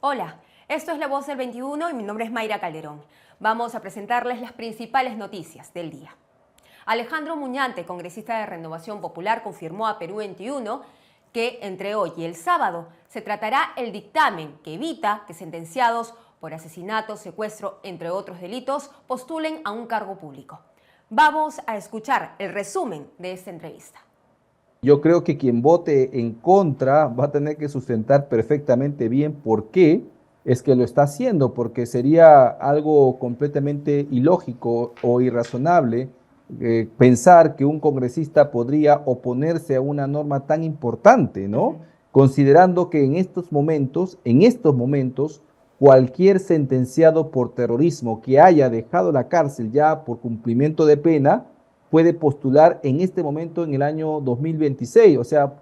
Hola, esto es La Voz del 21 y mi nombre es Mayra Calderón. Vamos a presentarles las principales noticias del día. Alejandro Muñante, congresista de Renovación Popular, confirmó a Perú 21 que entre hoy y el sábado se tratará el dictamen que evita que sentenciados por asesinato, secuestro, entre otros delitos, postulen a un cargo público. Vamos a escuchar el resumen de esta entrevista. Yo creo que quien vote en contra va a tener que sustentar perfectamente bien por qué es que lo está haciendo, porque sería algo completamente ilógico o irrazonable pensar que un congresista podría oponerse a una norma tan importante, ¿no? Considerando que en estos momentos, cualquier sentenciado por terrorismo que haya dejado la cárcel ya por cumplimiento de pena, puede postular en este momento en el año 2026. O sea,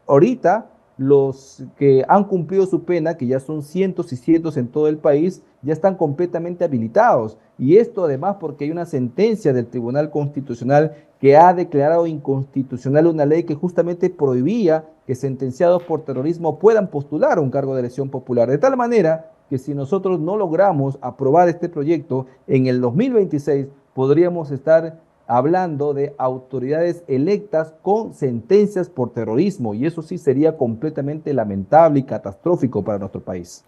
ahorita los que han cumplido su pena, que ya son cientos y cientos en todo el país, ya están completamente habilitados. Y esto además porque hay una sentencia del Tribunal Constitucional que ha declarado inconstitucional una ley que justamente prohibía que sentenciados por terrorismo puedan postular a un cargo de elección popular. De tal manera que si nosotros no logramos aprobar este proyecto en el 2026, podríamos estar hablando de autoridades electas con sentencias por terrorismo, y eso sí sería completamente lamentable y catastrófico para nuestro país.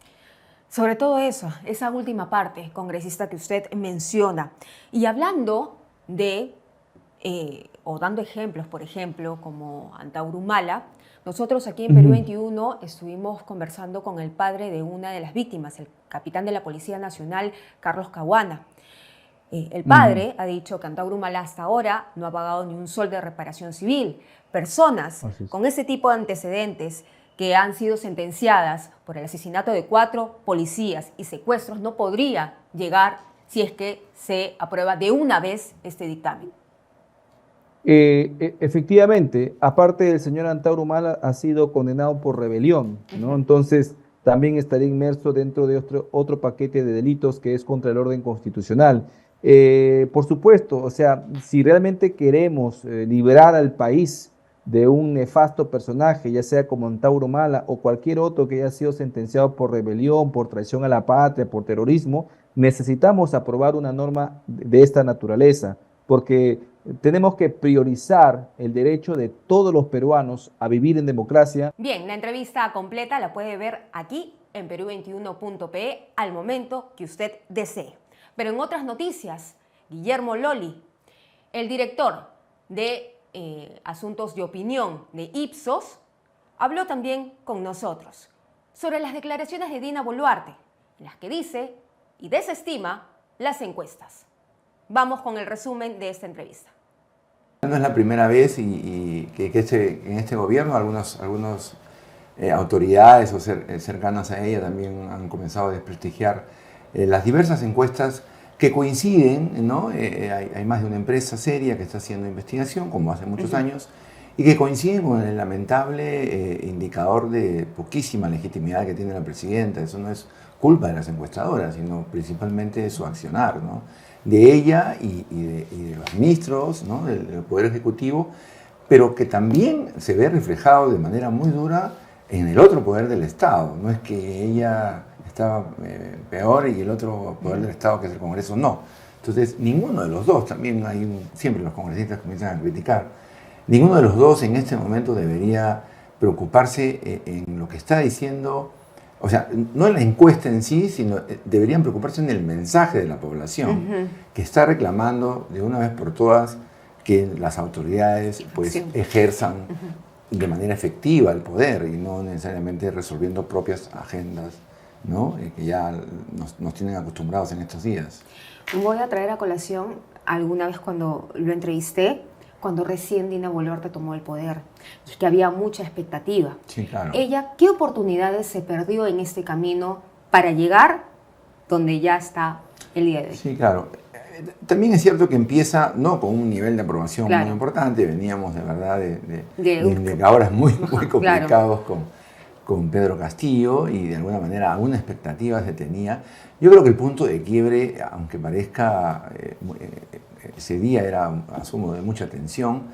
Sobre todo eso, esa última parte, congresista, que usted menciona. Y hablando de, o dando ejemplos, por ejemplo, como Antauro Humala, nosotros aquí en Perú 21 estuvimos conversando con el padre de una de las víctimas, el capitán de la Policía Nacional, Carlos Caguana. El padre ha dicho que Antauro Humala hasta ahora no ha pagado ni un sol de reparación civil. Personas con ese tipo de antecedentes que han sido sentenciadas por el asesinato de 4 policías y secuestros no podría llegar si es que se aprueba de una vez este dictamen. Efectivamente, aparte el señor Antauro Humala ha sido condenado por rebelión, ¿no? Entonces también estaría inmerso dentro de otro paquete de delitos que es contra el orden constitucional. Por supuesto, o sea, si realmente queremos liberar al país de un nefasto personaje, ya sea como Antauro Humala o cualquier otro que haya sido sentenciado por rebelión, por traición a la patria, por terrorismo, necesitamos aprobar una norma de esta naturaleza, porque tenemos que priorizar el derecho de todos los peruanos a vivir en democracia. Bien, la entrevista completa la puede ver aquí en Perú21.pe al momento que usted desee. Pero en otras noticias, Guillermo Loli, el director de Asuntos de Opinión de Ipsos, habló también con nosotros sobre las declaraciones de Dina Boluarte, en las que dice y desestima las encuestas. Vamos con el resumen de esta entrevista. No es la primera vez que en este gobierno algunas autoridades cercanas a ella también han comenzado a desprestigiar las diversas encuestas que coinciden, ¿no? Hay más de una empresa seria que está haciendo investigación, como hace muchos años, y que coinciden con el lamentable indicador de poquísima legitimidad que tiene la presidenta. Eso no es culpa de las encuestadoras, sino principalmente de su accionar, ¿no? De ella y de los ministros, ¿no? del Poder Ejecutivo, pero que también se ve reflejado de manera muy dura en el otro poder del Estado. No es que ella estaba peor y el otro poder del Estado, que es el Congreso, no. Entonces, ninguno de los dos, también siempre los congresistas comienzan a criticar, ninguno de los dos en este momento debería preocuparse en lo que está diciendo. O sea, no en la encuesta en sí, sino deberían preocuparse en el mensaje de la población, que está reclamando de una vez por todas que las autoridades pues, ejerzan de manera efectiva el poder y no necesariamente resolviendo propias agendas, ¿no? Que ya nos tienen acostumbrados en estos días. Voy a traer a colación alguna vez cuando lo entrevisté, cuando recién Dina Boluarte tomó el poder, y que había mucha expectativa. Sí, claro. Ella, ¿qué oportunidades se perdió en este camino para llegar donde ya está el día de hoy? Sí, claro. También es cierto que empieza no con un nivel de aprobación muy importante, veníamos de verdad de indicadores muy complicados con Pedro Castillo y de alguna manera alguna expectativa se tenía. Yo creo que el punto de quiebre, aunque parezca ese día era, asumo, de mucha tensión,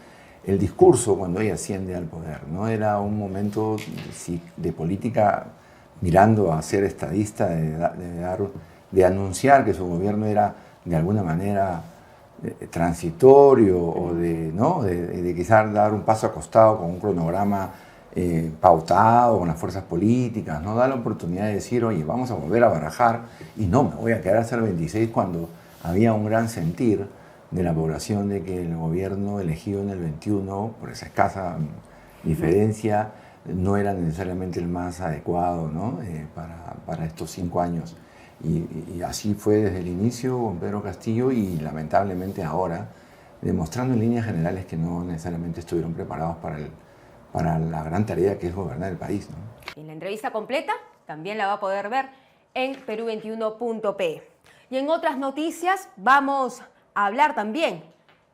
el discurso cuando ella asciende al poder, ¿no? Era un momento de política mirando a ser estadista, de anunciar que su gobierno era de alguna manera transitorio o ¿no? de quizás dar un paso acostado con un cronograma pautado con las fuerzas políticas, no da la oportunidad de decir, oye, vamos a volver a barajar y no, me voy a quedar hasta el 26 cuando había un gran sentir de la población de que el gobierno elegido en el 21, por esa escasa diferencia, no era necesariamente el más adecuado, ¿no? Para estos 5 años. Y así fue desde el inicio con Pedro Castillo y lamentablemente ahora, demostrando en líneas generales que no necesariamente estuvieron preparados para la gran tarea que es gobernar el país, ¿no? Y la entrevista completa también la va a poder ver en Perú21.pe. Y en otras noticias vamos a hablar también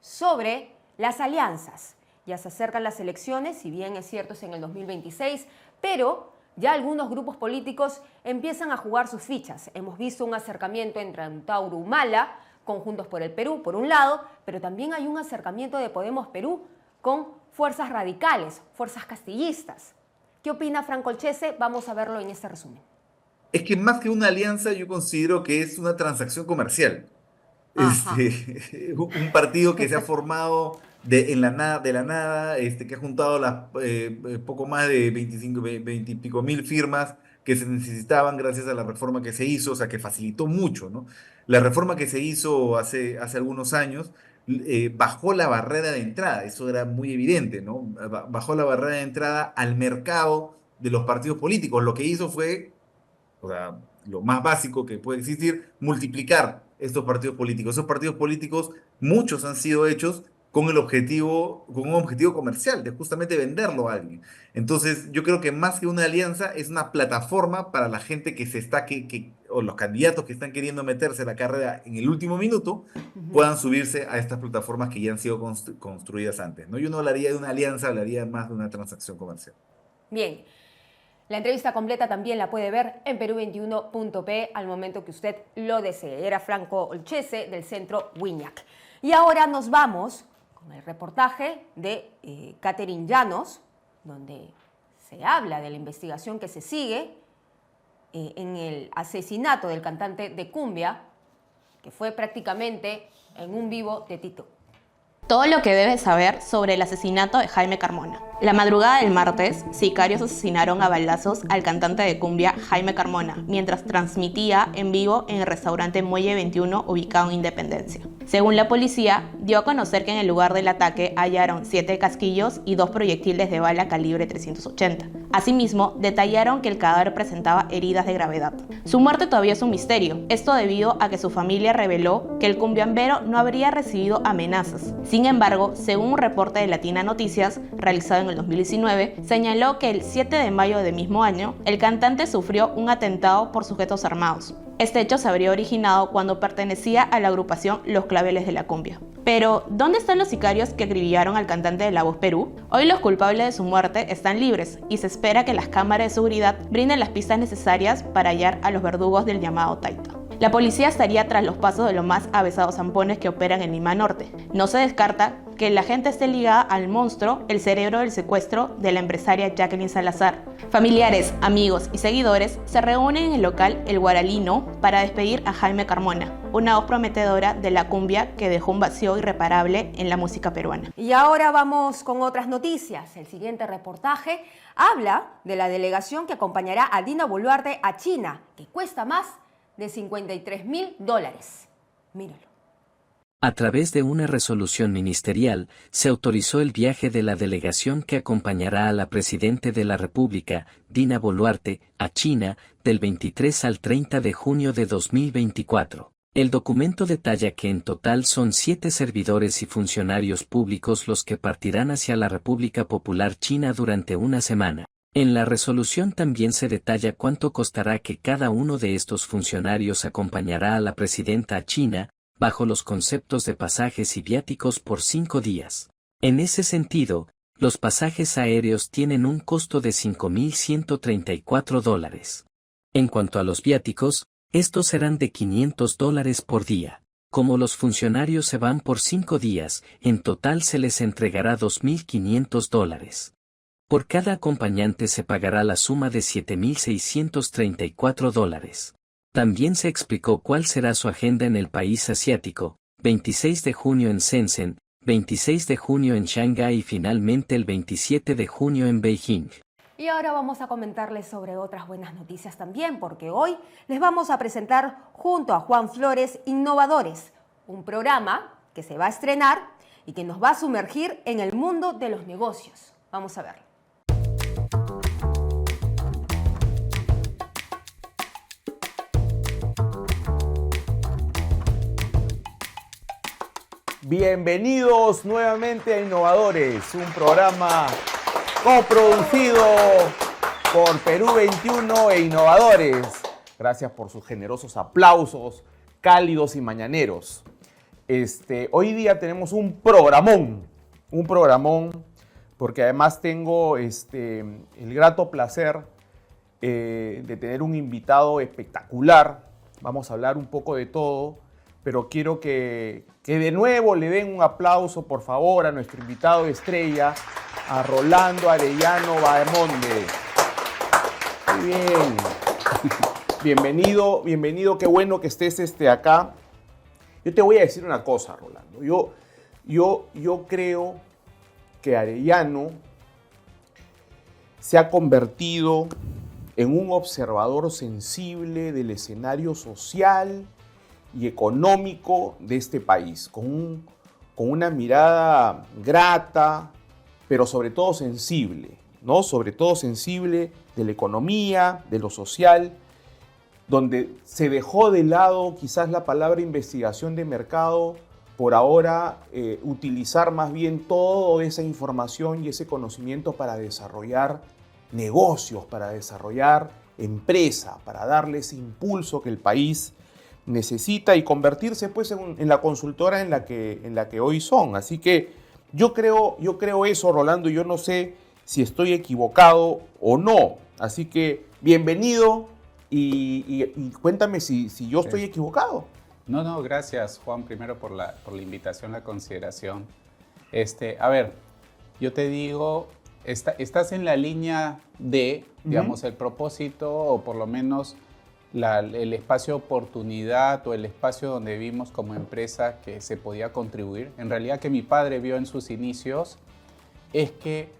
sobre las alianzas. Ya se acercan las elecciones, si bien es cierto es en el 2026, pero ya algunos grupos políticos empiezan a jugar sus fichas. Hemos visto un acercamiento entre Antauro Humala con Juntos por el Perú, por un lado, pero también hay un acercamiento de Podemos Perú con fuerzas radicales, fuerzas castillistas. ¿Qué opina Franco Olchese? Vamos a verlo en este resumen. Es que más que una alianza, yo considero que es una transacción comercial. Un partido que se ha formado de la nada, que ha juntado poco más de 20 y pico mil firmas que se necesitaban gracias a la reforma que se hizo, o sea, que facilitó mucho, ¿no? La reforma que se hizo hace algunos años bajó la barrera de entrada, eso era muy evidente, ¿no? Bajó la barrera de entrada al mercado de los partidos políticos. Lo que hizo fue, o sea, lo más básico que puede existir, multiplicar estos partidos políticos. Esos partidos políticos, muchos han sido hechos con un objetivo comercial, de justamente venderlo a alguien. Entonces, yo creo que más que una alianza, es una plataforma para la gente o los candidatos que están queriendo meterse a la carrera en el último minuto, puedan subirse a estas plataformas que ya han sido construidas antes, ¿no? Yo no hablaría de una alianza, hablaría más de una transacción comercial. Bien. La entrevista completa también la puede ver en Perú21.pe al momento que usted lo desee. Era Franco Olchese del Centro Wiñac. Y ahora nos vamos con el reportaje de Catherine Llanos, donde se habla de la investigación que se sigue en el asesinato del cantante de cumbia, que fue prácticamente en un vivo de TikTok. Todo lo que debes saber sobre el asesinato de Jaime Carmona. La madrugada del martes, sicarios asesinaron a balazos al cantante de cumbia Jaime Carmona mientras transmitía en vivo en el restaurante Muelle 21 ubicado en Independencia. Según la policía, dio a conocer que en el lugar del ataque hallaron 7 casquillos y 2 proyectiles de bala calibre 380. Asimismo, detallaron que el cadáver presentaba heridas de gravedad. Su muerte todavía es un misterio, esto debido a que su familia reveló que el cumbiambero no habría recibido amenazas. Sin embargo, según un reporte de Latina Noticias, realizado en el 2019, señaló que el 7 de mayo del mismo año, el cantante sufrió un atentado por sujetos armados. Este hecho se habría originado cuando pertenecía a la agrupación Los Claveles de la Cumbia. Pero, ¿dónde están los sicarios que acribillaron al cantante de La Voz Perú? Hoy los culpables de su muerte están libres y se espera que las cámaras de seguridad brinden las pistas necesarias para hallar a los verdugos del llamado Taita. La policía estaría tras los pasos de los más avesados zampones que operan en Lima Norte. No se descarta que la gente esté ligada al monstruo, el cerebro del secuestro de la empresaria Jacqueline Salazar. Familiares, amigos y seguidores se reúnen en el local El Guaralino para despedir a Jaime Carmona, una voz prometedora de la cumbia que dejó un vacío irreparable en la música peruana. Y ahora vamos con otras noticias. El siguiente reportaje habla de la delegación que acompañará a Dina Boluarte a China, que cuesta más de $53.000. Míralo. A través de una resolución ministerial, se autorizó el viaje de la delegación que acompañará a la Presidenta de la República, Dina Boluarte, a China, del 23 al 30 de junio de 2024. El documento detalla que en total son 7 servidores y funcionarios públicos los que partirán hacia la República Popular China durante una semana. En la resolución también se detalla cuánto costará que cada uno de estos funcionarios acompañará a la Presidenta a China, bajo los conceptos de pasajes y viáticos por 5 días. En ese sentido, los pasajes aéreos tienen un costo de $5.134. En cuanto a los viáticos, estos serán de $500 por día. Como los funcionarios se van por 5 días, en total se les entregará $2.500. Por cada acompañante se pagará la suma de $7,634. También se explicó cuál será su agenda en el país asiático, 26 de junio en Shenzhen, 26 de junio en Shanghái y finalmente el 27 de junio en Beijing. Y ahora vamos a comentarles sobre otras buenas noticias también, porque hoy les vamos a presentar junto a Juan Flores Innovadores, un programa que se va a estrenar y que nos va a sumergir en el mundo de los negocios. Vamos a verlo. Bienvenidos nuevamente a Innovadores, un programa coproducido por Perú 21 e Innovadores. Gracias por sus generosos aplausos, cálidos y mañaneros. Hoy día tenemos un programón, porque además tengo el grato placer de tener un invitado espectacular. Vamos a hablar un poco de todo, pero quiero que de nuevo le den un aplauso, por favor, a nuestro invitado estrella, a Rolando Arellano Bahamonde. Muy bien. Bienvenido, qué bueno que estés acá. Yo te voy a decir una cosa, Rolando. Yo creo que Arellano se ha convertido en un observador sensible del escenario social y económico de este país, con una mirada grata, pero sobre todo sensible, ¿no? Sobre todo sensible de la economía, de lo social, donde se dejó de lado quizás la palabra investigación de mercado, por ahora utilizar más bien toda esa información y ese conocimiento para desarrollar negocios, para desarrollar empresa, para darle ese impulso que el país necesita y convertirse pues en la consultora en la que hoy son. Así que yo creo eso, Rolando, y yo no sé si estoy equivocado o no. Así que bienvenido y cuéntame si yo estoy equivocado. No, gracias, Juan, primero por la invitación, la consideración. A ver, yo te digo, estás en la línea de, digamos, el propósito o por lo menos el espacio de oportunidad o el espacio donde vimos como empresa que se podía contribuir. En realidad que mi padre vio en sus inicios es que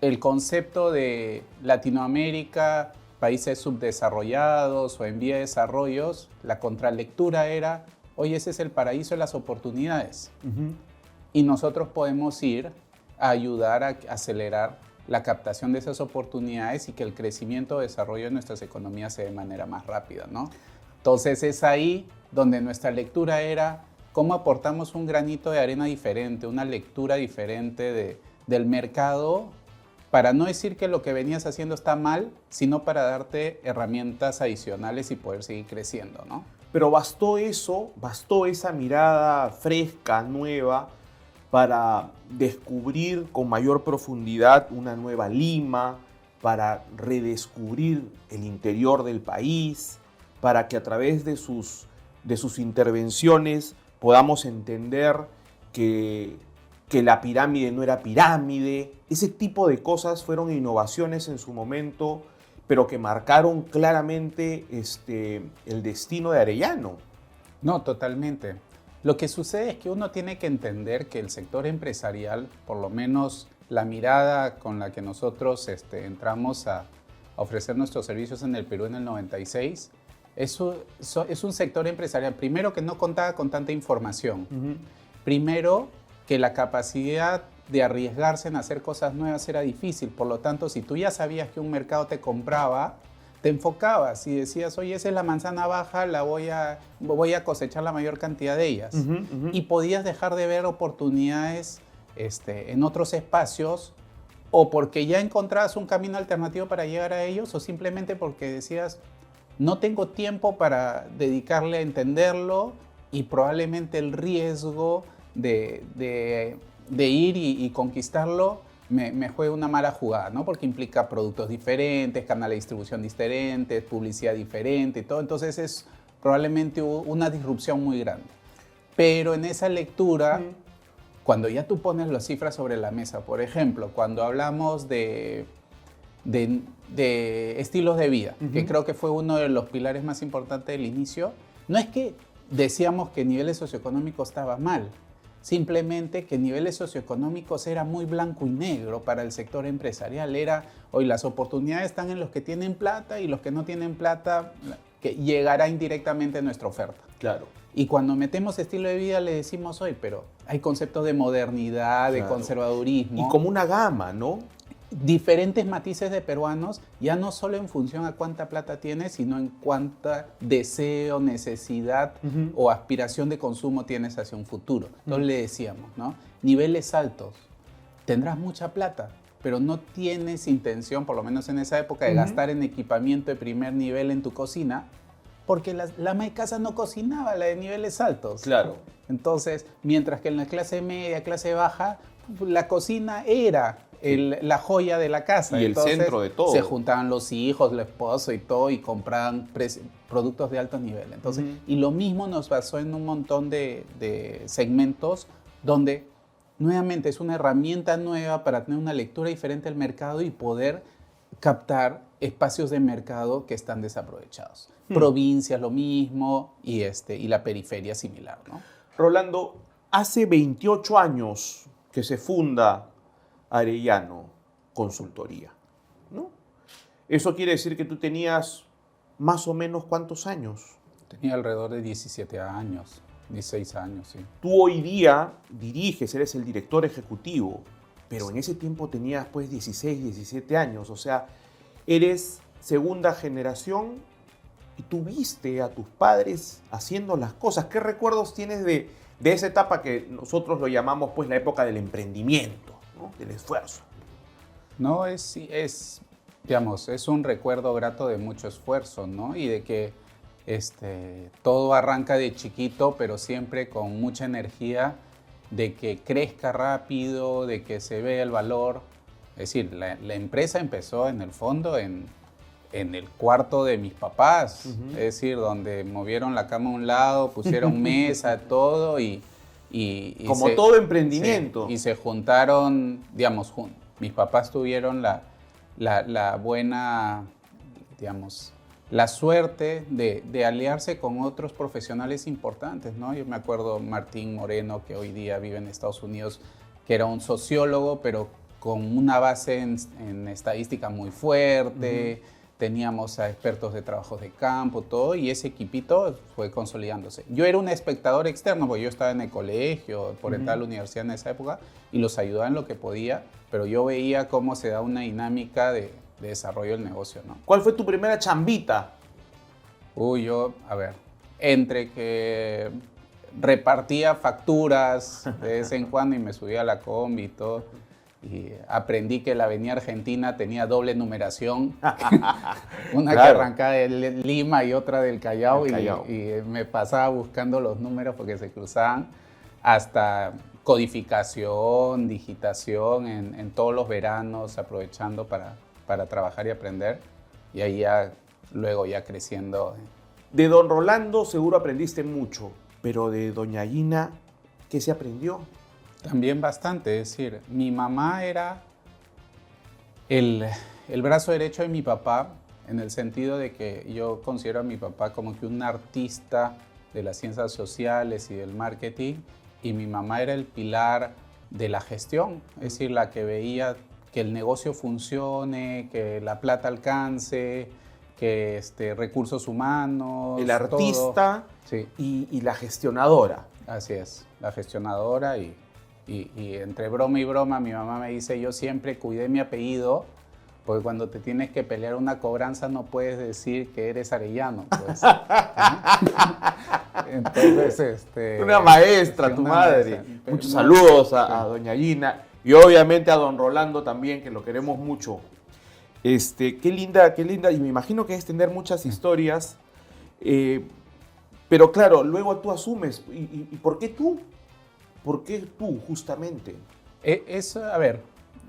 el concepto de Latinoamérica, países subdesarrollados o en vía de desarrollos, la contralectura era, oye, ese es el paraíso de las oportunidades. Y nosotros podemos ir a ayudar a acelerar la captación de esas oportunidades y que el crecimiento o desarrollo de nuestras economías se dé de manera más rápida, ¿no? Entonces es ahí donde nuestra lectura era cómo aportamos un granito de arena diferente, una lectura diferente del mercado, para no decir que lo que venías haciendo está mal, sino para darte herramientas adicionales y poder seguir creciendo, ¿no? Pero bastó esa mirada fresca, nueva, para descubrir con mayor profundidad una nueva Lima, para redescubrir el interior del país, para que a través de sus intervenciones podamos entender que la pirámide no era pirámide. Ese tipo de cosas fueron innovaciones en su momento, pero que marcaron claramente el destino de Arellano. No, totalmente. Lo que sucede es que uno tiene que entender que el sector empresarial, por lo menos la mirada con la que nosotros entramos a ofrecer nuestros servicios en el Perú en el 96, es un sector empresarial, primero, que no contaba con tanta información. Primero, que la capacidad de arriesgarse en hacer cosas nuevas era difícil. Por lo tanto, si tú ya sabías que un mercado te compraba, te enfocabas y decías, oye, esa es la manzana baja, voy a cosechar la mayor cantidad de ellas. Y podías dejar de ver oportunidades en otros espacios, o porque ya encontrabas un camino alternativo para llegar a ellos, o simplemente porque decías, no tengo tiempo para dedicarle a entenderlo, y probablemente el riesgo de ir y conquistarlo me juega una mala jugada, ¿no? Porque implica productos diferentes, canales de distribución diferentes, publicidad diferente y todo. Entonces es probablemente una disrupción muy grande. Pero en esa lectura cuando ya tú pones las cifras sobre la mesa, por ejemplo, cuando hablamos de estilos de vida, que creo que fue uno de los pilares más importantes del inicio, no es que decíamos que niveles socioeconómicos estaba mal, simplemente que niveles socioeconómicos era muy blanco y negro para el sector empresarial. Era, hoy las oportunidades están en los que tienen plata y los que no tienen plata, que llegará indirectamente a nuestra oferta. Claro. Y cuando metemos estilo de vida le decimos hoy, pero hay conceptos de modernidad, de conservadurismo. Y como una gama, ¿no? Diferentes matices de peruanos, ya no solo en función a cuánta plata tienes, sino en cuánta deseo, necesidad o aspiración de consumo tienes hacia un futuro. Entonces le decíamos, ¿no? Niveles altos, tendrás mucha plata, pero no tienes intención, por lo menos en esa época, de gastar en equipamiento de primer nivel en tu cocina, porque la ama de casa no cocinaba la de niveles altos. Claro. Entonces, mientras que en la clase media, clase baja, la cocina era la joya de la casa. Y entonces, el centro de todo. Se juntaban los hijos, el esposo y todo, y compraban productos de alto nivel. Entonces, y lo mismo nos pasó en un montón de segmentos donde, nuevamente, es una herramienta nueva para tener una lectura diferente del mercado y poder captar espacios de mercado que están desaprovechados. Provincias, lo mismo, y la periferia similar, ¿no? Rolando, hace 28 años que se funda Arellano Consultoría, ¿no? Eso quiere decir que tú tenías más o menos ¿cuántos años? Tenía alrededor de 17 años, 16 años, sí. Tú hoy día diriges, eres el director ejecutivo, pero en ese tiempo tenías pues 16, 17 años, o sea, eres segunda generación y tú viste a tus padres haciendo las cosas. ¿Qué recuerdos tienes de esa etapa que nosotros lo llamamos pues la época del emprendimiento, ¿no? Del esfuerzo? No, digamos, es un recuerdo grato de mucho esfuerzo, ¿no? Y de que todo arranca de chiquito, pero siempre con mucha energía, de que crezca rápido, de que se vea el valor. Es decir, la empresa empezó en el fondo en el cuarto de mis papás, es decir, donde movieron la cama a un lado, pusieron mesa, todo y como todo emprendimiento. Sí, y se juntaron, digamos, mis papás tuvieron la buena, digamos, la suerte de aliarse con otros profesionales importantes, ¿no? Yo me acuerdo Martín Moreno, que hoy día vive en Estados Unidos, que era un sociólogo, pero con una base en estadística muy fuerte. Teníamos a expertos de trabajos de campo, todo, y ese equipito fue consolidándose. Yo era un espectador externo, porque yo estaba en el colegio, por entrar a la universidad en esa época, y los ayudaba en lo que podía, pero yo veía cómo se da una dinámica de desarrollo del negocio, ¿no? ¿Cuál fue tu primera chambita? Entre que repartía facturas de vez en cuando y me subía a la combi y todo, y aprendí que la avenida Argentina tenía doble numeración, una que arrancaba de Lima y otra del Callao, y me pasaba buscando los números porque se cruzaban, hasta codificación, digitación en todos los veranos, aprovechando para trabajar y aprender, y ahí ya, luego ya creciendo. De don Rolando seguro aprendiste mucho, pero de doña Gina, ¿qué se aprendió? También bastante, es decir, mi mamá era el brazo derecho de mi papá, en el sentido de que yo considero a mi papá como que un artista de las ciencias sociales y del marketing, y mi mamá era el pilar de la gestión, es decir, la que veía que el negocio funcione, que la plata alcance, que recursos humanos. El artista todo. Sí. Y la gestionadora. Así es, la gestionadora y entre broma y broma mi mamá me dice, yo siempre cuidé mi apellido, porque cuando te tienes que pelear una cobranza no puedes decir que eres arellano, pues. Entonces, una maestra, tu madre. Maestra. Muchos saludos a doña Gina y obviamente a don Rolando también, que lo queremos mucho. Qué linda, y me imagino que es tener muchas historias, pero claro, luego tú asumes, ¿y por qué tú? ¿Por qué tú, justamente?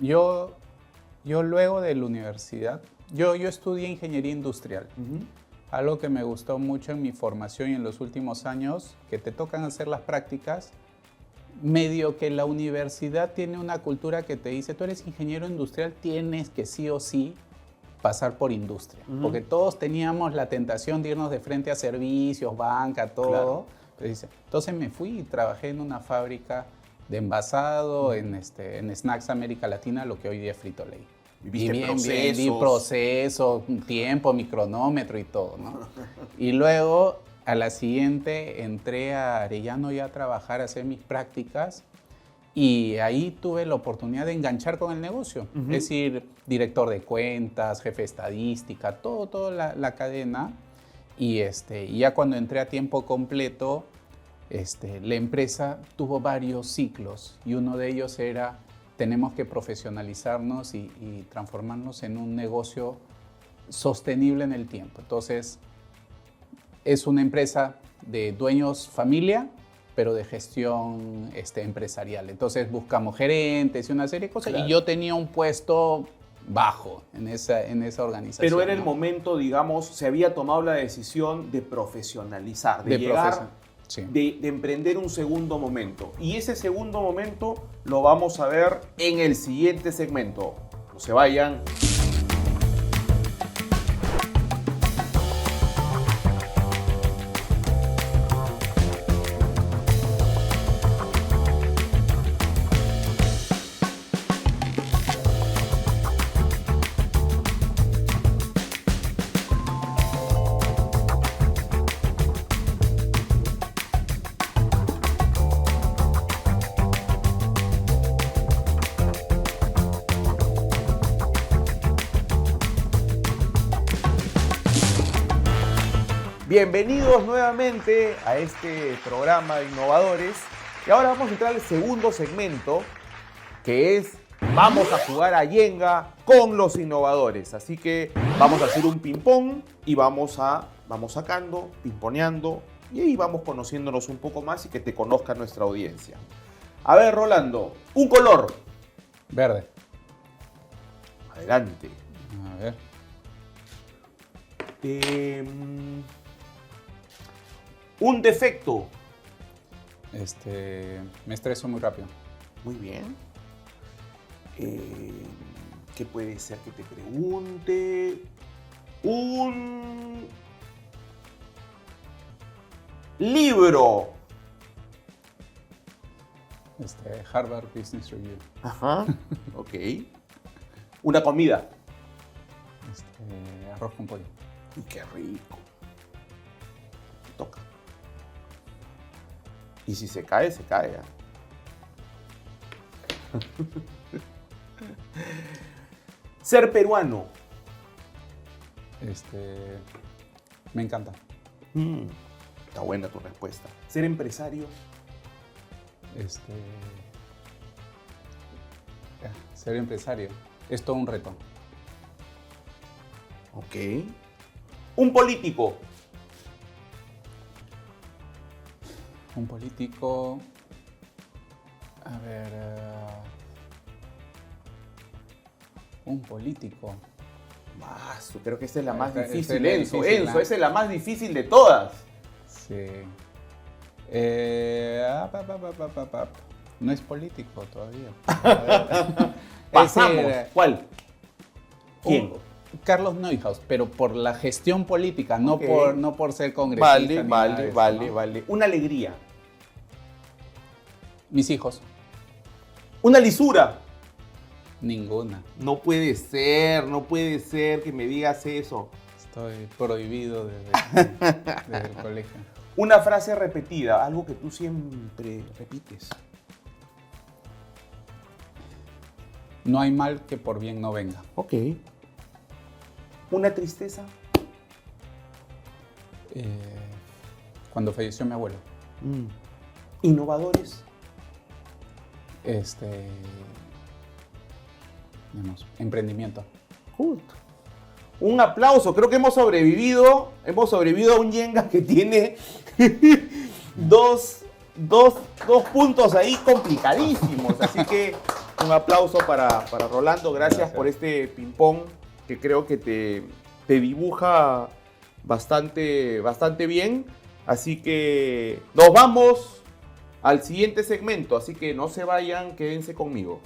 Yo luego de la universidad, yo estudié ingeniería industrial. Algo que me gustó mucho en mi formación y en los últimos años, que te tocan hacer las prácticas, medio que la universidad tiene una cultura que te dice, tú eres ingeniero industrial, tienes que sí o sí pasar por industria. Porque todos teníamos la tentación de irnos de frente a servicios, banca, todo. Claro. Entonces me fui y trabajé en una fábrica de envasado en Snacks América Latina, lo que hoy día es Frito-Lay. Viviste Y vi procesos. proceso, tiempo, mi cronómetro y todo, ¿no? Y luego, a la siguiente, entré a Arellano ya a trabajar, a hacer mis prácticas. Y ahí tuve la oportunidad de enganchar con el negocio. Es decir, director de cuentas, jefe de estadística, toda la cadena. Y ya cuando entré a tiempo completo, la empresa tuvo varios ciclos. Y uno de ellos era, tenemos que profesionalizarnos y transformarnos en un negocio sostenible en el tiempo. Entonces, es una empresa de dueños familia, pero de gestión empresarial. Entonces buscamos gerentes y una serie de cosas. Claro. Y yo tenía un puesto bajo en esa organización. Pero era el ¿no? momento, digamos, se había tomado la decisión de profesionalizar, de llegar, Sí. de emprender un segundo momento. Y ese segundo momento lo vamos a ver en el siguiente segmento. No se vayan. Bienvenidos nuevamente a este programa de innovadores. Y ahora vamos a entrar al segundo segmento, que es vamos a jugar a Jenga con los innovadores. Así que vamos a hacer un ping-pong y vamos sacando, pimponeando y ahí vamos conociéndonos un poco más y que te conozca nuestra audiencia. A ver, Rolando, un color. Verde. Adelante. A ver. Un defecto. Me estreso muy rápido. Muy bien. ¿Qué puede ser que te pregunte? Un libro. Harvard Business Review. Ajá. Ok. Una comida. Arroz con pollo. Uy, qué rico. Toca. Y si se cae, se cae. Ser peruano. Me encanta. Está buena tu respuesta. Ser empresario. Ser empresario es todo un reto. Ok. Un político. Un político. A ver. Un político. Creo que esta es la más Esta es difícil, la Enzo. difícil, Enzo, ¿no? esa es la más difícil de todas. Sí. No es político todavía. Pasamos. ¿Cuál? ¿Quién? Carlos Neuhaus, pero por la gestión política, Ok. no por ser congresista. ni nada de eso, ¿no? Vale. Una alegría. Mis hijos, Una lisura. ninguna. No puede ser que me digas eso. Estoy prohibido desde el colegio. Una frase repetida, algo que tú siempre repites. No hay mal que por bien no venga. Ok. Una tristeza. Cuando falleció mi abuelo. Innovadores. Emprendimiento. Justo. Un aplauso, creo que hemos sobrevivido a un Jenga que tiene dos puntos ahí complicadísimos. Así que un aplauso para Rolando, gracias por este ping-pong que creo que te dibuja bastante bien. Así que nos vamos al siguiente segmento, así que no se vayan, quédense conmigo.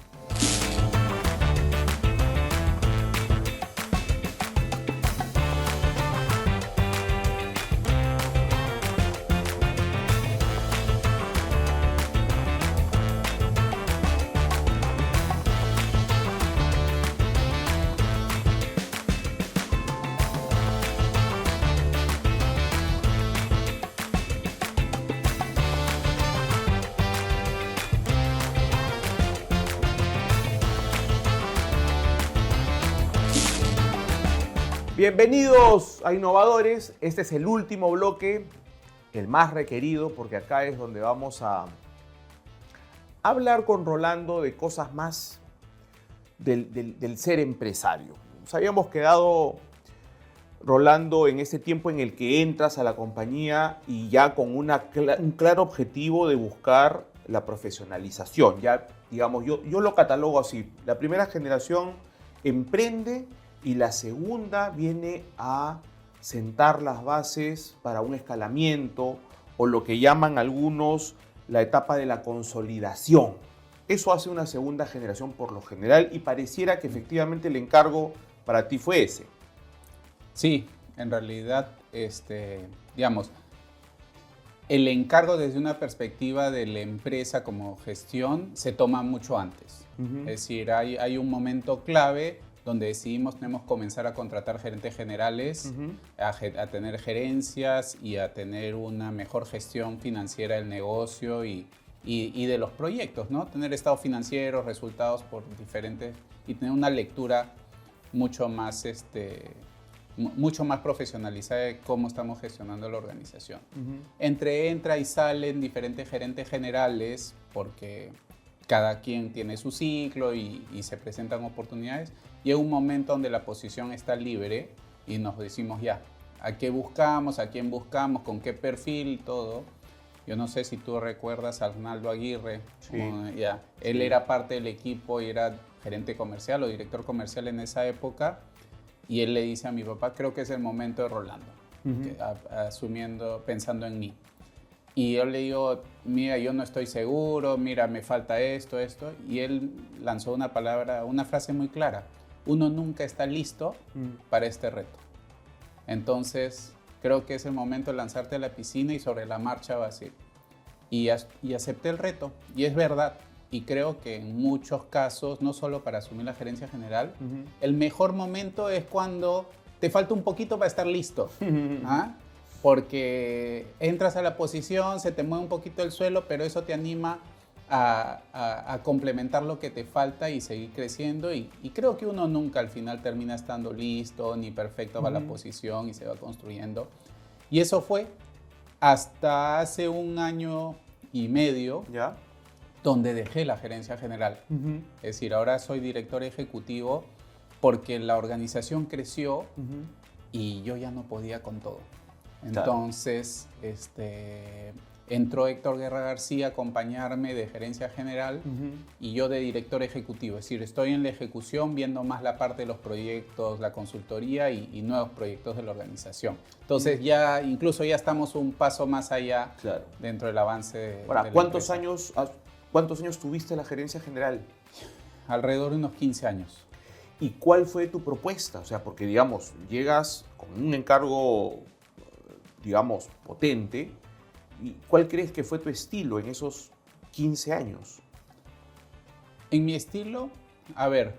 Bienvenidos a Innovadores. Este es el último bloque, el más requerido, porque acá es donde vamos a hablar con Rolando de cosas más del ser empresario. Nos habíamos quedado, Rolando, en ese tiempo en el que entras a la compañía y ya con un claro objetivo de buscar la profesionalización. Ya, digamos, yo lo catalogo así. La primera generación emprende y la segunda viene a sentar las bases para un escalamiento o lo que llaman algunos la etapa de la consolidación. Eso hace una segunda generación por lo general y pareciera que efectivamente el encargo para ti fue ese. Sí, en realidad, digamos, el encargo desde una perspectiva de la empresa como gestión se toma mucho antes. Es decir, hay un momento clave donde decidimos tenemos que comenzar a contratar gerentes generales, a tener gerencias y a tener una mejor gestión financiera del negocio y de los proyectos, ¿no? Tener estados financieros, resultados por diferentes y tener una lectura mucho más profesionalizada de cómo estamos gestionando la organización. Entra y salen diferentes gerentes generales porque cada quien tiene su ciclo y se presentan oportunidades. Y es un momento donde la posición está libre y nos decimos ya, ¿a qué buscamos? ¿A quién buscamos? ¿Con qué perfil? Todo. Yo no sé si tú recuerdas a Arnaldo Aguirre. Sí. Él era parte del equipo y era gerente comercial o director comercial en esa época. Y él le dice a mi papá, creo que es el momento de Rolando, pensando en mí. Y yo le digo, mira, yo no estoy seguro, mira, me falta esto. Y él lanzó una frase muy clara. Uno nunca está listo para este reto. Entonces, creo que es el momento de lanzarte a la piscina y sobre la marcha vas a ir. Y acepté el reto. Y es verdad. Y creo que en muchos casos, no solo para asumir la gerencia general, el mejor momento es cuando te falta un poquito para estar listo. ¿Ah? Porque entras a la posición, se te mueve un poquito el suelo, pero eso te anima a complementar lo que te falta y seguir creciendo. Y creo que uno nunca al final termina estando listo ni perfecto para la posición y se va construyendo. Y eso fue hasta hace 1 año y medio, ¿Ya? donde dejé la gerencia general. Es decir, ahora soy director ejecutivo porque la organización creció y yo ya no podía con todo. Entonces, entró Héctor Guerra García a acompañarme de gerencia general y yo de director ejecutivo. Es decir, estoy en la ejecución viendo más la parte de los proyectos, la consultoría y nuevos proyectos de la organización. Entonces, incluso ya estamos un paso más allá dentro del avance. Ahora, ¿cuántos años tuviste la gerencia general? Alrededor de unos 15 años. ¿Y cuál fue tu propuesta? O sea, porque, digamos, llegas con un encargo, digamos, potente. ¿Y cuál crees que fue tu estilo en esos 15 años? En mi estilo, a ver,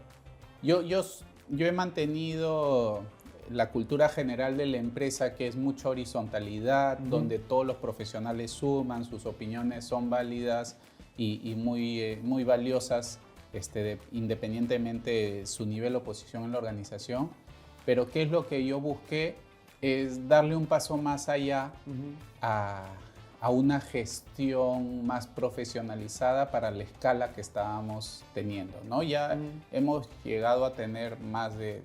yo he mantenido la cultura general de la empresa, que es mucha horizontalidad, donde todos los profesionales suman, sus opiniones son válidas y muy valiosas, independientemente de su nivel o posición en la organización. Pero ¿qué es lo que yo busqué? Es darle un paso más allá a una gestión más profesionalizada para la escala que estábamos teniendo, ¿no? Ya hemos llegado a tener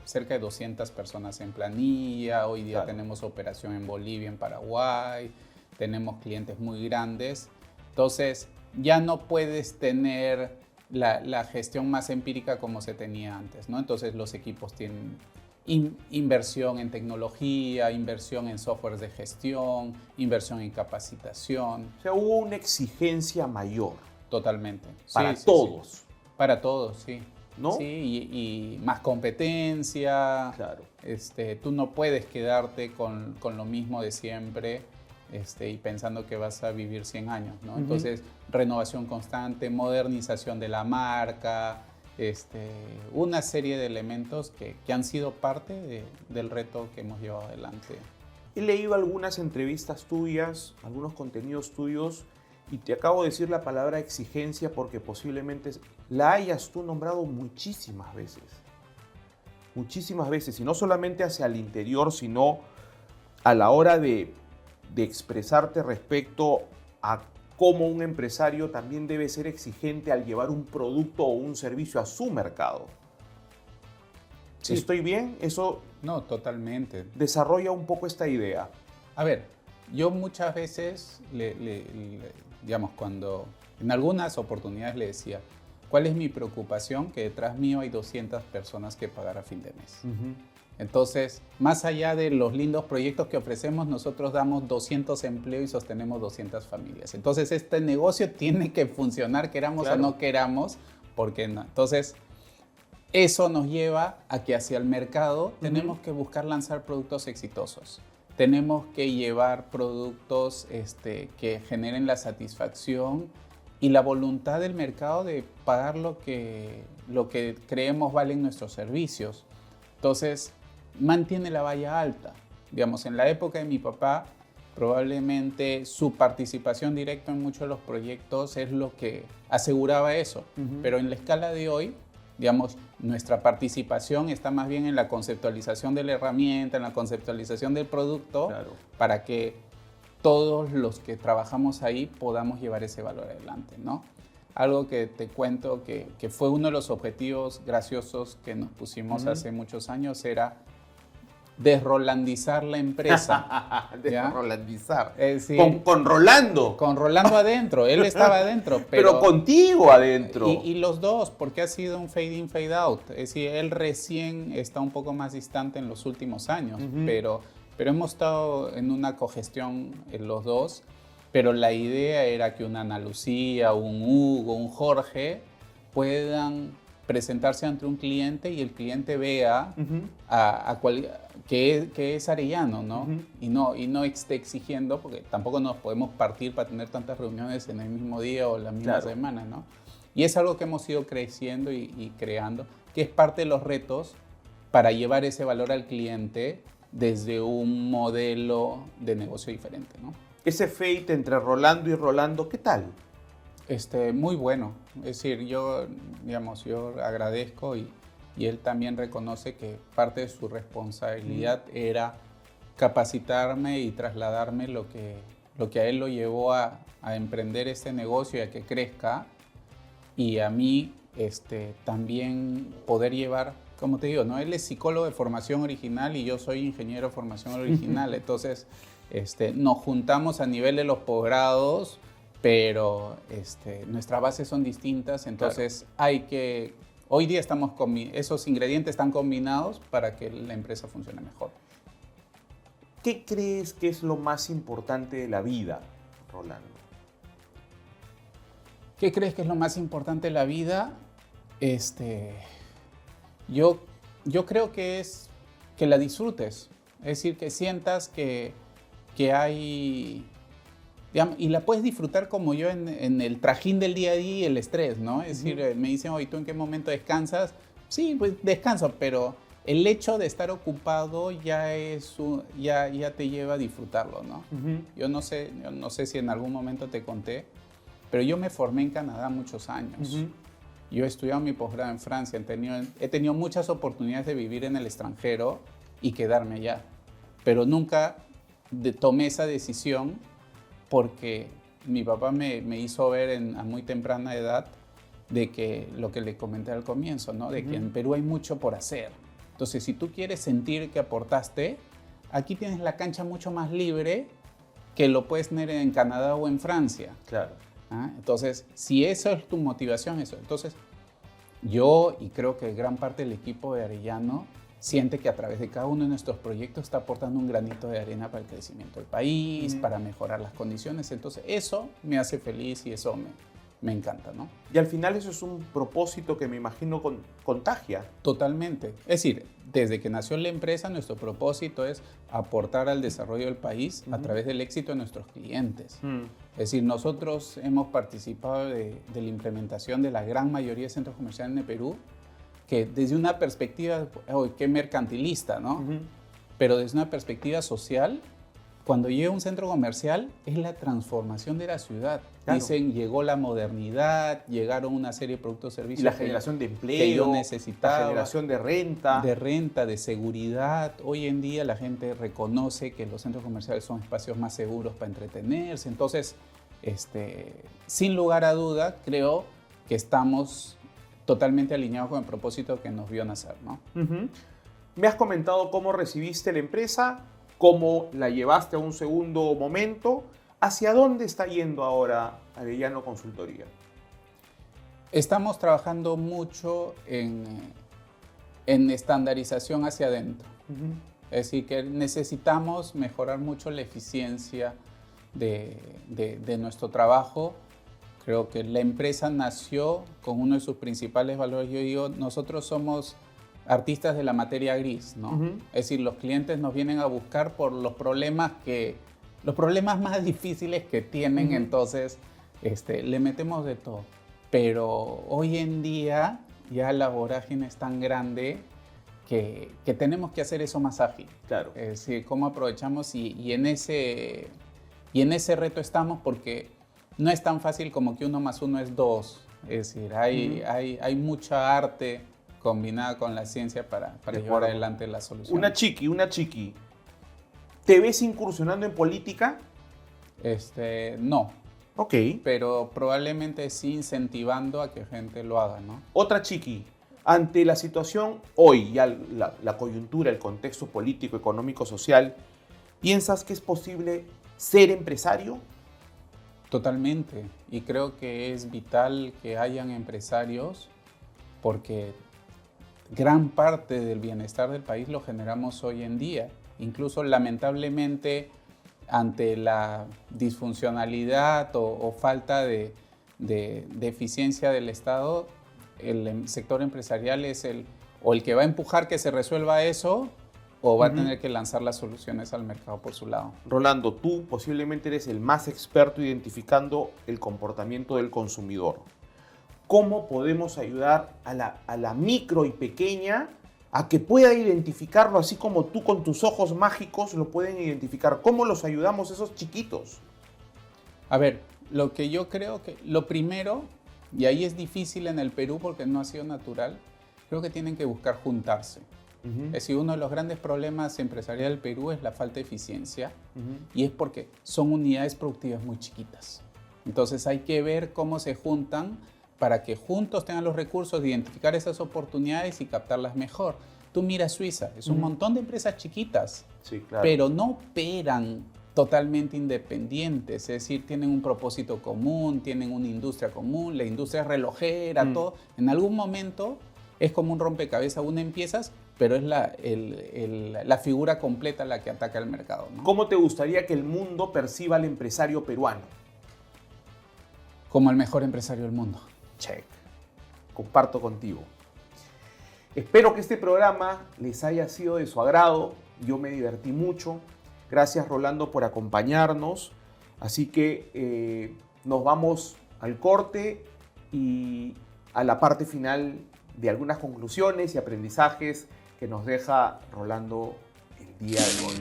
cerca de 200 personas en planilla. Hoy día tenemos operación en Bolivia, en Paraguay, tenemos clientes muy grandes. Entonces, ya no puedes tener la gestión más empírica como se tenía antes, ¿no? Entonces, los equipos tienen Inversión en tecnología, inversión en software de gestión, inversión en capacitación. O sea, hubo una exigencia mayor. Totalmente. Para todos. Sí. Para todos, sí. ¿No? Sí, y más competencia. Claro. Tú no puedes quedarte con lo mismo de siempre y pensando que vas a vivir 100 años, ¿no? Entonces, renovación constante, modernización de la marca, una serie de elementos que han sido parte del reto que hemos llevado adelante. He leído algunas entrevistas tuyas, algunos contenidos tuyos, y te acabo de decir la palabra exigencia porque posiblemente la hayas tú nombrado muchísimas veces. Muchísimas veces, y no solamente hacia el interior, sino a la hora de expresarte respecto a cómo un empresario también debe ser exigente al llevar un producto o un servicio a su mercado. Sí. ¿Estoy bien? Eso No, totalmente. desarrolla un poco esta idea. A ver, yo muchas veces, digamos, cuando en algunas oportunidades le decía, ¿cuál es mi preocupación? Que detrás mío hay 200 personas que pagar a fin de mes. Entonces, más allá de los lindos proyectos que ofrecemos, nosotros damos 200 empleos y sostenemos 200 familias. Entonces, este negocio tiene que funcionar, queramos o no queramos, porque no. Entonces, eso nos lleva a que hacia el mercado tenemos que buscar lanzar productos exitosos. Tenemos que llevar productos que generen la satisfacción y la voluntad del mercado de pagar lo que creemos valen nuestros servicios. Entonces, mantiene la valla alta. Digamos, en la época de mi papá, probablemente su participación directa en muchos de los proyectos es lo que aseguraba eso. Pero en la escala de hoy, digamos, nuestra participación está más bien en la conceptualización de la herramienta, en la conceptualización del producto, para que todos los que trabajamos ahí podamos llevar ese valor adelante, ¿no? Algo que te cuento que fue uno de los objetivos graciosos que nos pusimos hace muchos años era desrolandizar la empresa. Desrolandizar. Es decir, Con Rolando. con Rolando adentro, él estaba adentro. Pero contigo adentro. Y los dos, porque ha sido un fade in, fade out. Es decir, él recién está un poco más distante en los últimos años, pero hemos estado en una cogestión en los dos. Pero la idea era que una Ana Lucía, un Hugo, un Jorge puedan presentarse ante un cliente y el cliente vea que es Arellano, ¿no? Y no esté exigiendo, porque tampoco nos podemos partir para tener tantas reuniones en el mismo día o la misma semana, ¿no? Y es algo que hemos ido creciendo y creando, que es parte de los retos para llevar ese valor al cliente desde un modelo de negocio diferente, ¿no? Ese fate entre Rolando y Rolando, ¿qué tal? Muy bueno. Es decir, yo agradezco y él también reconoce que parte de su responsabilidad era capacitarme y trasladarme lo que a él lo llevó a emprender este negocio y a que crezca. Y a mí también poder llevar, como te digo, ¿no? Él es psicólogo de formación original y yo soy ingeniero de formación original. Entonces, nos juntamos a nivel de los posgrados, pero nuestras bases son distintas, entonces hoy día esos ingredientes están combinados para que la empresa funcione mejor. ¿Qué crees que es lo más importante de la vida, Rolando? ¿Qué crees que es lo más importante de la vida? Yo creo que es que la disfrutes, es decir, que sientas que hay... Digamos, y la puedes disfrutar como yo en el trajín del día a día y el estrés, ¿no? Es decir, me dicen, oye, ¿tú en qué momento descansas? Sí, pues descanso, pero el hecho de estar ocupado ya te lleva a disfrutarlo, ¿no? Yo no sé si en algún momento te conté, pero yo me formé en Canadá muchos años. Yo he estudiado mi posgrado en Francia, he tenido muchas oportunidades de vivir en el extranjero y quedarme allá, pero nunca tomé esa decisión porque mi papá me hizo ver a muy temprana edad de que lo que le comenté al comienzo, ¿no? De que en Perú hay mucho por hacer. Entonces, si tú quieres sentir que aportaste, aquí tienes la cancha mucho más libre que lo puedes tener en Canadá o en Francia. Claro. Entonces, si eso es tu motivación, eso. Entonces, yo y creo que gran parte del equipo de Arellano siente que a través de cada uno de nuestros proyectos está aportando un granito de arena para el crecimiento del país, para mejorar las condiciones. Entonces eso me hace feliz y eso me encanta, ¿no? Y al final eso es un propósito que me imagino contagia. Totalmente. Es decir, desde que nació la empresa, nuestro propósito es aportar al desarrollo del país a través del éxito de nuestros clientes. Es decir, nosotros hemos participado de la implementación de la gran mayoría de centros comerciales en el Perú, que desde una perspectiva, qué mercantilista, ¿no? Pero desde una perspectiva social, cuando llega un centro comercial es la transformación de la ciudad. Claro. Dicen, llegó la modernidad, llegaron una serie de productos y servicios. Y la generación de empleo, que yo necesitaba. La generación de renta. De renta, de seguridad. Hoy en día la gente reconoce que los centros comerciales son espacios más seguros para entretenerse. Entonces, sin lugar a duda, creo que estamos totalmente alineados con el propósito que nos vio nacer, ¿no? Me has comentado cómo recibiste la empresa, cómo la llevaste a un segundo momento. ¿Hacia dónde está yendo ahora Arellano Consultoría? Estamos trabajando mucho en estandarización hacia adentro. Es decir, que necesitamos mejorar mucho la eficiencia de nuestro trabajo. Creo que la empresa nació con uno de sus principales valores. Yo digo, nosotros somos artistas de la materia gris, ¿no? Es decir, los clientes nos vienen a buscar por los problemas más difíciles que tienen, entonces le metemos de todo. Pero hoy en día ya la vorágine es tan grande que tenemos que hacer eso más ágil. Claro. Es decir, cómo aprovechamos y en ese reto estamos, porque no es tan fácil como que 1 más 1 es 2. Es decir, hay mucha arte combinada con la ciencia para llevar adelante la solución. Una chiqui. ¿Te ves incursionando en política? No. Ok. Pero probablemente sí incentivando a que gente lo haga, ¿no? Otra chiqui. Ante la situación hoy, ya la coyuntura, el contexto político, económico, social, ¿piensas que es posible ser empresario? Totalmente. Y creo que es vital que hayan empresarios, porque gran parte del bienestar del país lo generamos hoy en día. Incluso lamentablemente ante la disfuncionalidad o falta de eficiencia del Estado, el sector empresarial es el que va a empujar que se resuelva eso, o va a tener que lanzar las soluciones al mercado por su lado. Rolando, tú posiblemente eres el más experto identificando el comportamiento del consumidor. ¿Cómo podemos ayudar a la micro y pequeña a que pueda identificarlo así como tú con tus ojos mágicos lo pueden identificar? ¿Cómo los ayudamos a esos chiquitos? A ver, lo que yo creo que lo primero, y ahí es difícil en el Perú porque no ha sido natural, creo que tienen que buscar juntarse. Es decir, uno de los grandes problemas empresariales del Perú es la falta de eficiencia, y es porque son unidades productivas muy chiquitas. Entonces hay que ver cómo se juntan para que juntos tengan los recursos de identificar esas oportunidades y captarlas mejor. Tú miras Suiza, es un montón de empresas chiquitas, sí, claro, pero no operan totalmente independientes, es decir, tienen un propósito común, tienen una industria común, la industria es relojera, todo. En algún momento es como un rompecabezas, una empiezas, pero es la figura completa la que ataca el mercado, ¿no? ¿Cómo te gustaría que el mundo perciba al empresario peruano? Como el mejor empresario del mundo. Check. Comparto contigo. Espero que este programa les haya sido de su agrado. Yo me divertí mucho. Gracias, Rolando, por acompañarnos. Así que nos vamos al corte y a la parte final de algunas conclusiones y aprendizajes que nos deja Rolando el día de hoy.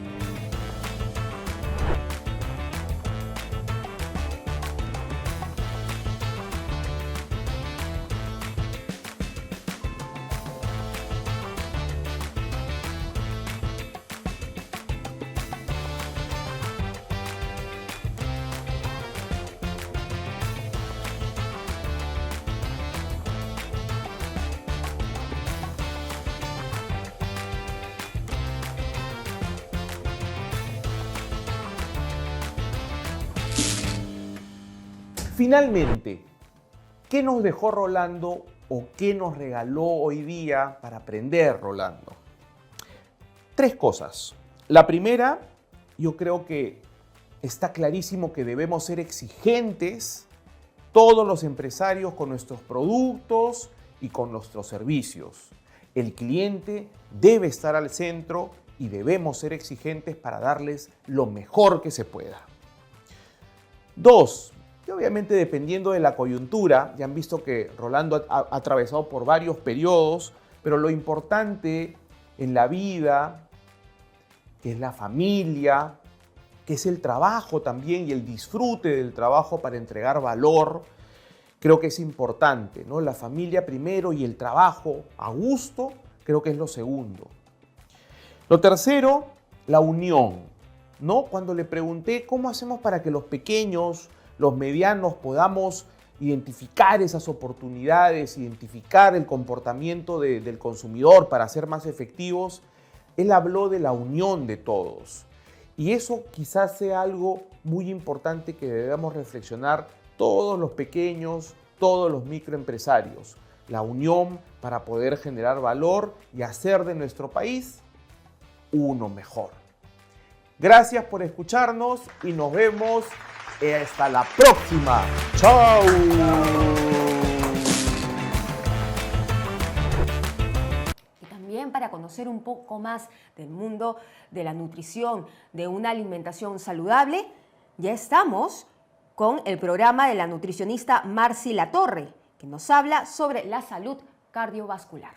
Finalmente, ¿qué nos dejó Rolando o qué nos regaló hoy día para aprender, Rolando? Tres cosas. La primera, yo creo que está clarísimo que debemos ser exigentes todos los empresarios con nuestros productos y con nuestros servicios. El cliente debe estar al centro y debemos ser exigentes para darles lo mejor que se pueda. Dos, y obviamente dependiendo de la coyuntura, ya han visto que Rolando ha atravesado por varios periodos, pero lo importante en la vida, que es la familia, que es el trabajo también y el disfrute del trabajo para entregar valor, creo que es importante, ¿no? La familia primero y el trabajo a gusto, creo que es lo segundo. Lo tercero, la unión, ¿no? Cuando le pregunté cómo hacemos para que los pequeños, los medianos podamos identificar esas oportunidades, identificar el comportamiento del consumidor para ser más efectivos, él habló de la unión de todos. Y eso quizás sea algo muy importante que debemos reflexionar todos los pequeños, todos los microempresarios. La unión para poder generar valor y hacer de nuestro país uno mejor. Gracias por escucharnos y nos vemos hasta la próxima. ¡Chao! Para conocer un poco más del mundo de la nutrición, de una alimentación saludable, ya estamos con el programa de la nutricionista Marcy Latorre, que nos habla sobre la salud cardiovascular.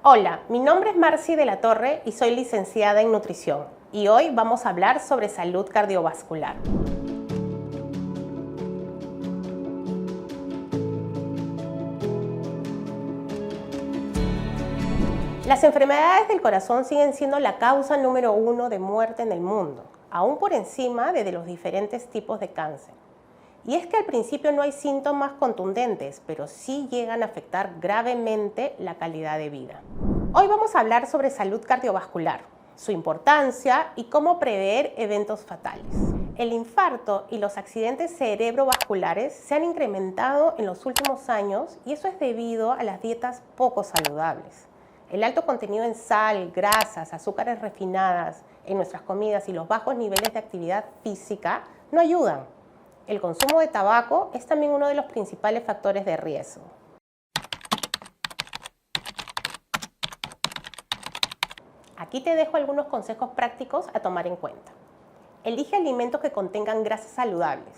Hola, mi nombre es Marcy de la Torre y soy licenciada en nutrición. Y hoy vamos a hablar sobre salud cardiovascular. Las enfermedades del corazón siguen siendo la causa número 1 de muerte en el mundo, aún por encima de los diferentes tipos de cáncer. Y es que al principio no hay síntomas contundentes, pero sí llegan a afectar gravemente la calidad de vida. Hoy vamos a hablar sobre salud cardiovascular, su importancia y cómo prever eventos fatales. El infarto y los accidentes cerebrovasculares se han incrementado en los últimos años y eso es debido a las dietas poco saludables. El alto contenido en sal, grasas, azúcares refinadas en nuestras comidas y los bajos niveles de actividad física no ayudan. El consumo de tabaco es también uno de los principales factores de riesgo. Aquí te dejo algunos consejos prácticos a tomar en cuenta. Elige alimentos que contengan grasas saludables.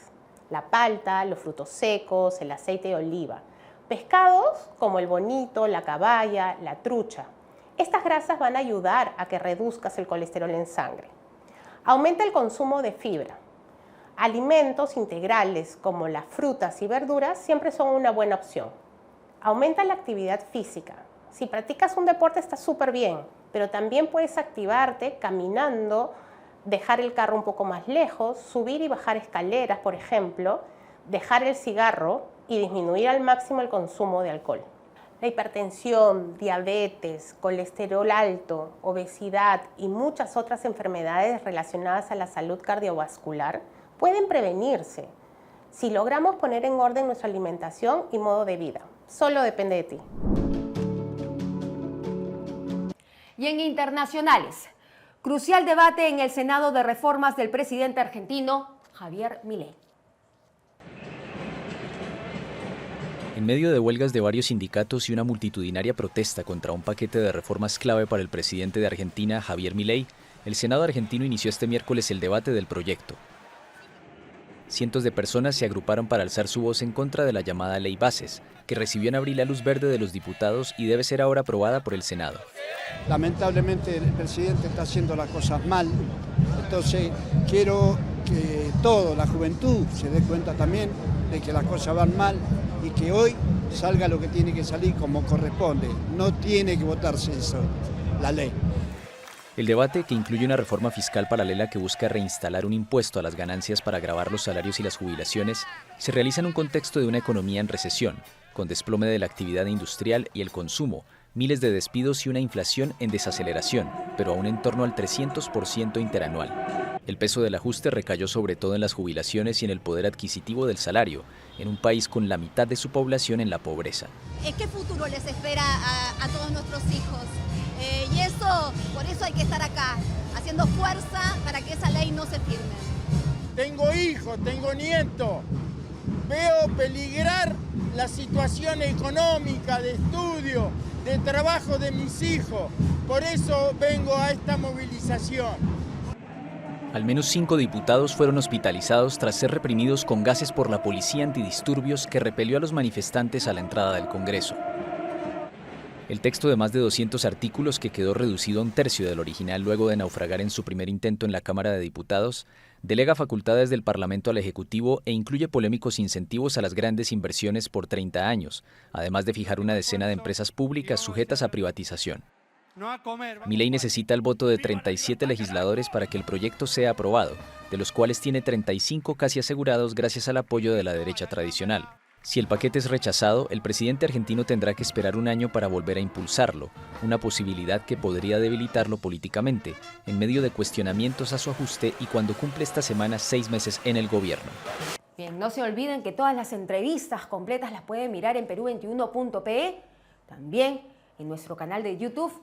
La palta, los frutos secos, el aceite de oliva. Pescados como el bonito, la caballa, la trucha. Estas grasas van a ayudar a que reduzcas el colesterol en sangre. Aumenta el consumo de fibra. Alimentos integrales como las frutas y verduras siempre son una buena opción. Aumenta la actividad física. Si practicas un deporte está súper bien, pero también puedes activarte caminando, dejar el carro un poco más lejos, subir y bajar escaleras, por ejemplo, dejar el cigarro y disminuir al máximo el consumo de alcohol. La hipertensión, diabetes, colesterol alto, obesidad y muchas otras enfermedades relacionadas a la salud cardiovascular pueden prevenirse si logramos poner en orden nuestra alimentación y modo de vida. Solo depende de ti. Y en internacionales, crucial debate en el Senado de reformas del presidente argentino Javier Milei. En medio de huelgas de varios sindicatos y una multitudinaria protesta contra un paquete de reformas clave para el presidente de Argentina, Javier Milei, el Senado argentino inició este miércoles el debate del proyecto. Cientos de personas se agruparon para alzar su voz en contra de la llamada Ley Bases, que recibió en abril la luz verde de los diputados y debe ser ahora aprobada por el Senado. Lamentablemente el presidente está haciendo las cosas mal, entonces quiero que toda la juventud se dé cuenta también de que las cosas van mal y que hoy salga lo que tiene que salir como corresponde. No tiene que votarse eso, la ley. El debate, que incluye una reforma fiscal paralela que busca reinstalar un impuesto a las ganancias para gravar los salarios y las jubilaciones, se realiza en un contexto de una economía en recesión, con desplome de la actividad industrial y el consumo, miles de despidos y una inflación en desaceleración, pero aún en torno al 300% interanual. El peso del ajuste recayó sobre todo en las jubilaciones y en el poder adquisitivo del salario, en un país con la mitad de su población en la pobreza. ¿Qué futuro les espera a todos nuestros hijos? Y eso, por eso hay que estar acá, haciendo fuerza para que esa ley no se firme. Tengo hijos, tengo nietos. Veo peligrar la situación económica, de estudio, de trabajo de mis hijos. Por eso vengo a esta movilización. Al menos 5 diputados fueron hospitalizados tras ser reprimidos con gases por la policía antidisturbios que repelió a los manifestantes a la entrada del Congreso. El texto de más de 200 artículos, que quedó reducido a un tercio del original luego de naufragar en su primer intento en la Cámara de Diputados, delega facultades del Parlamento al Ejecutivo e incluye polémicos incentivos a las grandes inversiones por 30 años, además de fijar una decena de empresas públicas sujetas a privatización. Milei necesita el voto de 37 legisladores para que el proyecto sea aprobado, de los cuales tiene 35 casi asegurados gracias al apoyo de la derecha tradicional. Si el paquete es rechazado, el presidente argentino tendrá que esperar un año para volver a impulsarlo, una posibilidad que podría debilitarlo políticamente, en medio de cuestionamientos a su ajuste y cuando cumple esta semana 6 meses en el gobierno. Bien, no se olviden que todas las entrevistas completas las pueden mirar en Perú21.pe, también en nuestro canal de YouTube,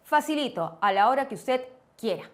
facilito, a la hora que usted quiera.